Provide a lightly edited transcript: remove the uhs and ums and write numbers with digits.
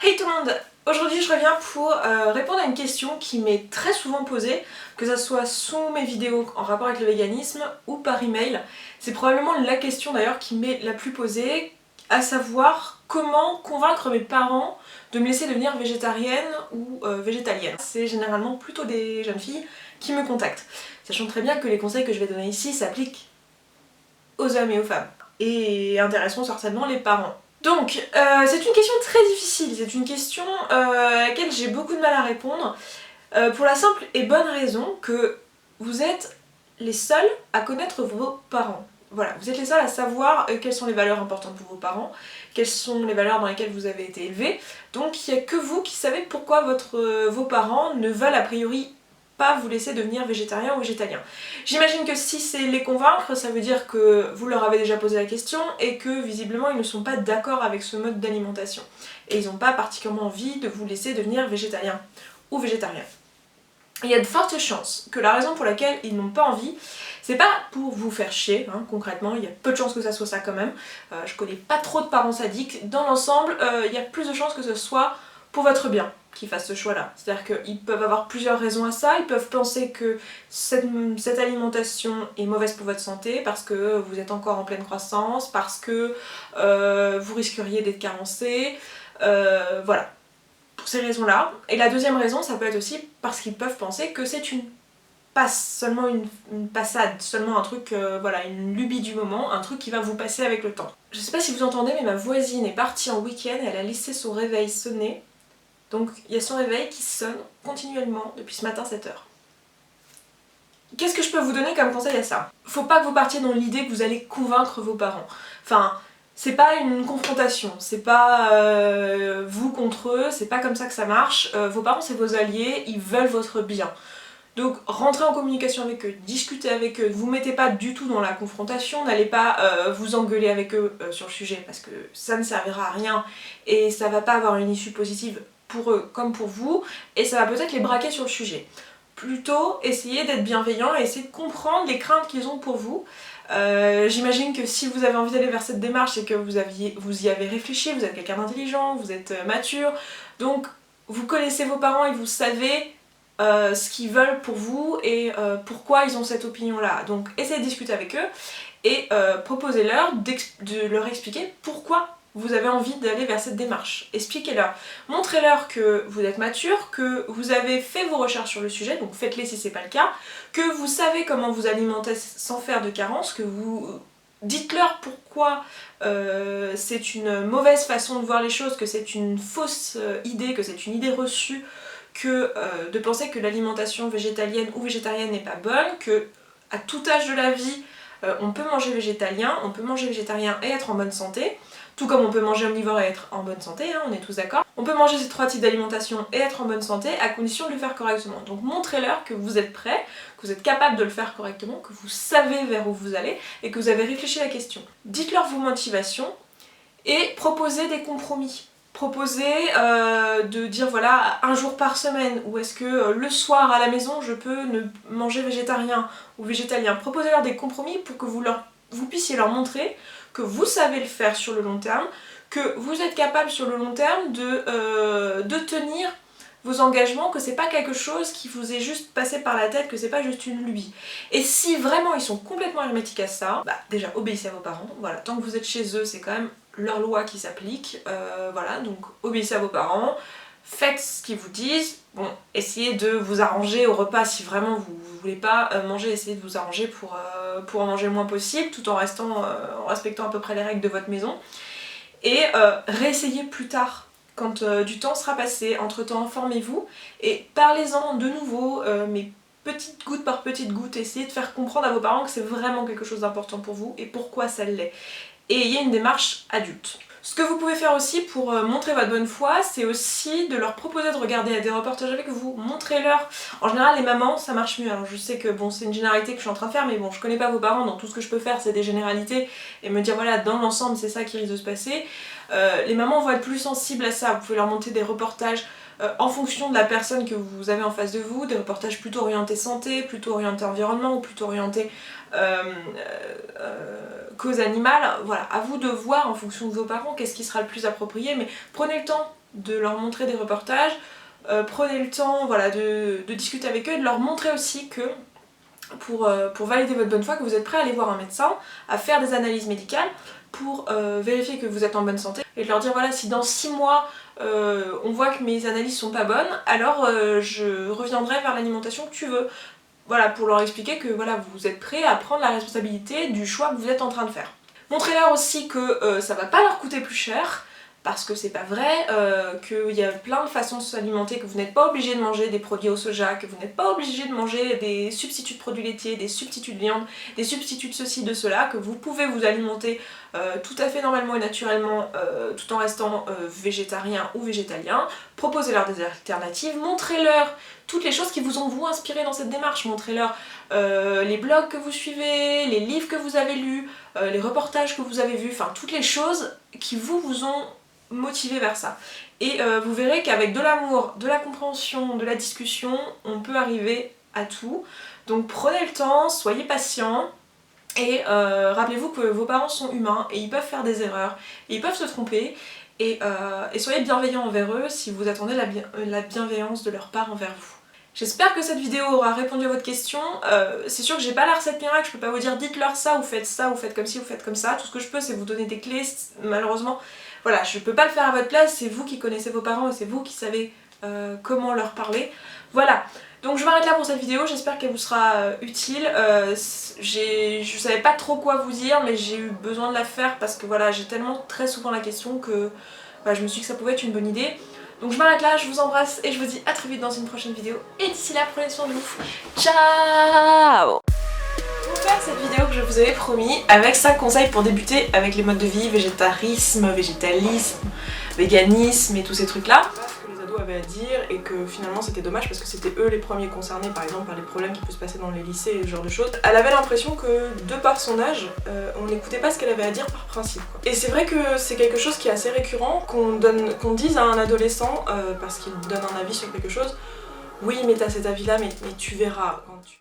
Hey tout le monde! Aujourd'hui je reviens pour répondre à une question qui m'est très souvent posée, que ça soit sous mes vidéos en rapport avec le véganisme ou par email. C'est probablement la question d'ailleurs qui m'est la plus posée, à savoir comment convaincre mes parents de me laisser devenir végétarienne ou végétalienne. C'est généralement plutôt des jeunes filles qui me contactent, sachant très bien que les conseils que je vais donner ici s'appliquent aux hommes et aux femmes, et intéresseront certainement les parents. Donc, c'est une question très difficile, c'est une question à laquelle j'ai beaucoup de mal à répondre, pour la simple et bonne raison que vous êtes les seuls à connaître vos parents. Voilà, vous êtes les seuls à savoir quelles sont les valeurs importantes pour vos parents, quelles sont les valeurs dans lesquelles vous avez été élevés, donc il n'y a que vous qui savez pourquoi vos parents ne veulent a priori pas vous laisser devenir végétarien ou végétalien. J'imagine que si c'est les convaincre, ça veut dire que vous leur avez déjà posé la question et que visiblement ils ne sont pas d'accord avec ce mode d'alimentation. Et ils n'ont pas particulièrement envie de vous laisser devenir végétalien ou végétarien. Il y a de fortes chances que la raison pour laquelle ils n'ont pas envie, c'est pas pour vous faire chier, hein, concrètement, il y a peu de chances que ça soit ça quand même. Je connais pas trop de parents sadiques. Dans l'ensemble, il y a plus de chances que ce soit pour votre bien qu'ils fassent ce choix-là. C'est-à-dire qu'ils peuvent avoir plusieurs raisons à ça, ils peuvent penser que cette alimentation est mauvaise pour votre santé parce que vous êtes encore en pleine croissance, parce que vous risqueriez d'être carencé, voilà. Pour ces raisons-là. Et la deuxième raison, ça peut être aussi parce qu'ils peuvent penser que c'est une passe, seulement une passade, seulement un truc, voilà, une lubie du moment, un truc qui va vous passer avec le temps. Je sais pas si vous entendez, mais ma voisine est partie en week-end, elle a laissé son réveil sonner. Donc il y a son réveil qui sonne continuellement depuis ce matin 7h. Qu'est-ce que je peux vous donner comme conseil à ça? Faut pas que vous partiez dans l'idée que vous allez convaincre vos parents. Enfin, c'est pas une confrontation, c'est pas vous contre eux, c'est pas comme ça que ça marche. Vos parents c'est vos alliés, ils veulent votre bien. Donc rentrez en communication avec eux, discutez avec eux, ne vous mettez pas du tout dans la confrontation, n'allez pas vous engueuler avec eux sur le sujet parce que ça ne servira à rien et ça va pas avoir une issue positive pour eux comme pour vous et ça va peut-être les braquer sur le sujet. Plutôt essayez d'être bienveillant et essayer de comprendre les craintes qu'ils ont pour vous. J'imagine que si vous avez envie d'aller vers cette démarche, c'est que vous y avez réfléchi, vous êtes quelqu'un d'intelligent, vous êtes mature, donc vous connaissez vos parents et vous savez ce qu'ils veulent pour vous et pourquoi ils ont cette opinion-là. Donc essayez de discuter avec eux et proposez-leur de leur expliquer pourquoi vous avez envie d'aller vers cette démarche. Expliquez-leur, montrez-leur que vous êtes mature, que vous avez fait vos recherches sur le sujet, donc faites-les si c'est pas le cas, que vous savez comment vous alimenter sans faire de carence, que vous dites-leur pourquoi c'est une mauvaise façon de voir les choses, que c'est une fausse idée, que c'est une idée reçue, que de penser que l'alimentation végétalienne ou végétarienne n'est pas bonne, que à tout âge de la vie on peut manger végétalien, on peut manger végétarien et être en bonne santé, tout comme on peut manger omnivore et être en bonne santé, hein, on est tous d'accord. On peut manger ces trois types d'alimentation et être en bonne santé à condition de le faire correctement. Donc montrez-leur que vous êtes prêts, que vous êtes capable de le faire correctement, que vous savez vers où vous allez et que vous avez réfléchi à la question. Dites-leur vos motivations et proposez des compromis. Proposez de dire voilà un jour par semaine ou est-ce que le soir à la maison je peux ne manger végétarien ou végétalien. Proposez-leur des compromis pour que vous puissiez leur montrer que vous savez le faire sur le long terme, que vous êtes capable sur le long terme de tenir vos engagements, que c'est pas quelque chose qui vous est juste passé par la tête, que c'est pas juste une lubie. Et si vraiment ils sont complètement hermétiques à ça, bah déjà obéissez à vos parents, voilà, tant que vous êtes chez eux c'est quand même leur loi qui s'applique, voilà, donc obéissez à vos parents, faites ce qu'ils vous disent, bon, essayez de vous arranger au repas si vraiment vous voulez pas manger, essayez de vous arranger pour en manger le moins possible, tout en respectant à peu près les règles de votre maison, et réessayez plus tard, quand du temps sera passé. Entre-temps, informez-vous et parlez-en de nouveau, mais petite goutte par petite goutte, essayez de faire comprendre à vos parents que c'est vraiment quelque chose d'important pour vous et pourquoi ça l'est. Et il y a une démarche adulte. Ce que vous pouvez faire aussi pour montrer votre bonne foi, c'est aussi de leur proposer de regarder des reportages avec vous. Montrez-leur. En général, les mamans, ça marche mieux. Alors je sais que bon, c'est une généralité que je suis en train de faire, mais bon, je connais pas vos parents, donc tout ce que je peux faire, c'est des généralités et me dire voilà, dans l'ensemble, c'est ça qui risque de se passer. Les mamans vont être plus sensibles à ça. Vous pouvez leur montrer des reportages en fonction de la personne que vous avez en face de vous, des reportages plutôt orientés santé, plutôt orientés environnement ou plutôt orientés cause animale. Voilà, à vous de voir en fonction de vos parents qu'est-ce qui sera le plus approprié, mais prenez le temps de leur montrer des reportages, prenez le temps voilà, de discuter avec eux et de leur montrer aussi que pour valider votre bonne foi, que vous êtes prêt à aller voir un médecin, à faire des analyses médicales pour vérifier que vous êtes en bonne santé et de leur dire voilà, si dans 6 mois on voit que mes analyses sont pas bonnes, alors je reviendrai vers l'alimentation que tu veux. Voilà, pour leur expliquer que voilà, vous êtes prêt à prendre la responsabilité du choix que vous êtes en train de faire. Montrez-leur aussi que ça va pas leur coûter plus cher, parce que c'est pas vrai, qu'il y a plein de façons de s'alimenter, que vous n'êtes pas obligé de manger des produits au soja, que vous n'êtes pas obligé de manger des substituts de produits laitiers, des substituts de viande, des substituts de ceci, de cela, que vous pouvez vous alimenter tout à fait normalement et naturellement tout en restant végétarien ou végétalien. Proposez-leur des alternatives, montrez-leur toutes les choses qui vous ont vous inspiré dans cette démarche, montrez-leur les blogs que vous suivez, les livres que vous avez lus, les reportages que vous avez vus, enfin toutes les choses qui vous ont motivé vers ça. Et vous verrez qu'avec de l'amour, de la compréhension, de la discussion, on peut arriver à tout. Donc prenez le temps, soyez patient. Et rappelez-vous que vos parents sont humains et ils peuvent faire des erreurs, et ils peuvent se tromper, et soyez bienveillants envers eux si vous attendez la bienveillance de leur part envers vous. J'espère que cette vidéo aura répondu à votre question. C'est sûr que j'ai pas la recette miracle, je peux pas vous dire dites-leur ça, ou faites comme ci, ou faites comme ça. Tout ce que je peux c'est vous donner des clés, malheureusement. Voilà, je peux pas le faire à votre place, c'est vous qui connaissez vos parents et c'est vous qui savez comment leur parler. Voilà. Donc je m'arrête là pour cette vidéo, j'espère qu'elle vous sera utile. Je savais pas trop quoi vous dire, mais j'ai eu besoin de la faire parce que voilà, j'ai tellement très souvent la question que bah, je me suis dit que ça pouvait être une bonne idée. Donc je m'arrête là, je vous embrasse et je vous dis à très vite dans une prochaine vidéo. Et d'ici là, prenez soin de vous. Ciao! Pour faire cette vidéo que je vous avais promis, avec 5 conseils pour débuter avec les modes de vie, végétarisme, végétalisme, véganisme et tous ces trucs là. Avait à dire et que finalement c'était dommage parce que c'était eux les premiers concernés par exemple par les problèmes qui peuvent se passer dans les lycées et ce genre de choses. Elle avait l'impression que de par son âge on n'écoutait pas ce qu'elle avait à dire par principe quoi. Et c'est vrai que c'est quelque chose qui est assez récurrent qu'on dise à un adolescent parce qu'il donne un avis sur quelque chose, oui mais t'as cet avis là mais tu verras quand tu...